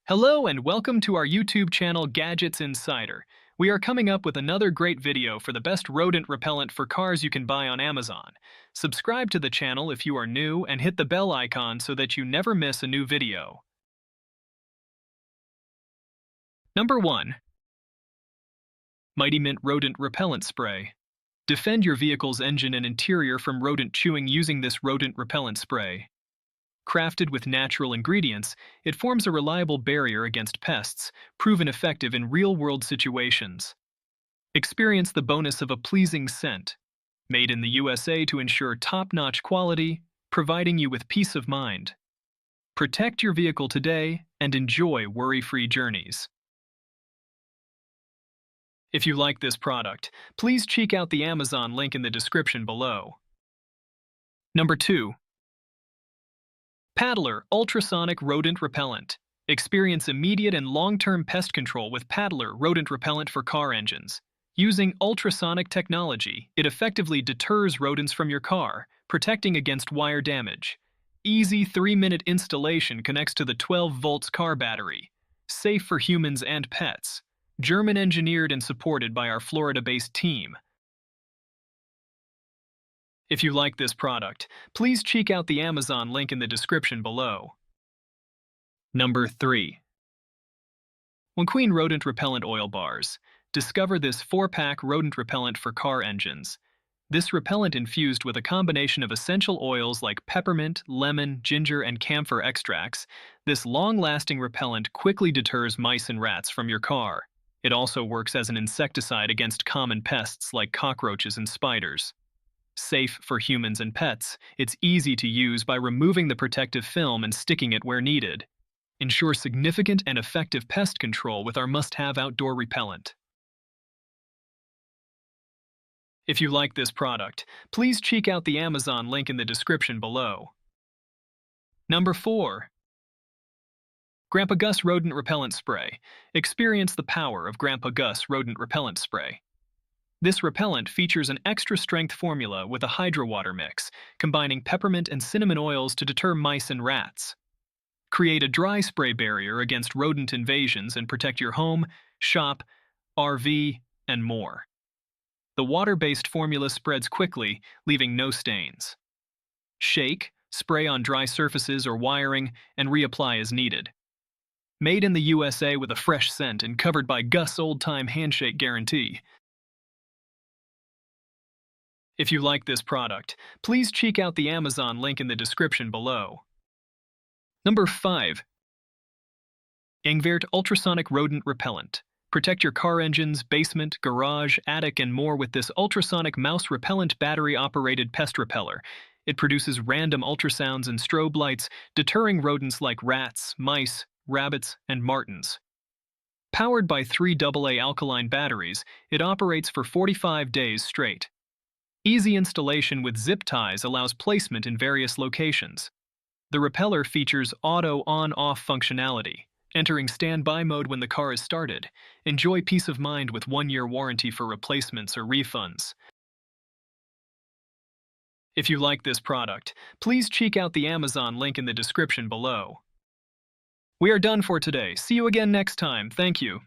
Hello and welcome to our YouTube channel Gadgets Insider. We are coming up with another great video for the best rodent repellent for cars you can buy on Amazon. Subscribe to the channel if you are new and hit the bell icon so that you never miss a new video. Number 1. Mighy Rodent Repellent Spray. Defend your vehicle's engine and interior from rodent chewing using this rodent repellent spray. Crafted with natural ingredients, it forms a reliable barrier against pests, proven effective in real-world situations. Experience the bonus of a pleasing scent, made in the USA to ensure top-notch quality, providing you with peace of mind. Protect your vehicle today and enjoy worry-free journeys. If you like this product, please check out the Amazon link in the description below. Number 2. Pattler Ultrasonic Rodent Repellent. Experience immediate and long-term pest control with Pattler Rodent Repellent for car engines. Using ultrasonic technology, it effectively deters rodents from your car, protecting against wire damage. Easy 3-minute installation connects to the 12 volts car battery. Safe for humans and pets. German engineered and supported by our Florida-based team. If you like this product, please check out the Amazon link in the description below. Number 3. Wanqueen Rodent Repellent Oil Bars. Discover this 4-pack rodent repellent for car engines. This repellent infused with a combination of essential oils like peppermint, lemon, ginger, and camphor extracts, this long-lasting repellent quickly deters mice and rats from your car. It also works as an insecticide against common pests like cockroaches and spiders. Safe for humans and pets, it's easy to use by removing the protective film and sticking it where needed. Ensure significant and effective pest control with our must-have outdoor repellent. If you like this product, please check out the Amazon link in the description below. Number 4. Grandpa Guss Rodent Repellent Spray. Experience the power of Grandpa Guss Rodent Repellent Spray. This repellent features an extra-strength formula with a hydro water mix, combining peppermint and cinnamon oils to deter mice and rats. Create a dry spray barrier against rodent invasions and protect your home, shop, RV, and more. The water-based formula spreads quickly, leaving no stains. Shake, spray on dry surfaces or wiring, and reapply as needed. Made in the USA with a fresh scent and covered by Guss old-time handshake guarantee. If you like this product, please check out the Amazon link in the description below. Number 5. Angveirt Ultrasonic Rodent Repellent. Protect your car engines, basement, garage, attic, and more with this ultrasonic mouse repellent battery-operated pest repeller. It produces random ultrasounds and strobe lights, deterring rodents like rats, mice, rabbits, and martins. Powered by 3 AA alkaline batteries, it operates for 45 days straight. Easy installation with zip ties allows placement in various locations. The repeller features auto on-off functionality, entering standby mode when the car is started. Enjoy peace of mind with 1-year warranty for replacements or refunds. If you like this product, please check out the Amazon link in the description below. We are done for today. See you again next time. Thank you.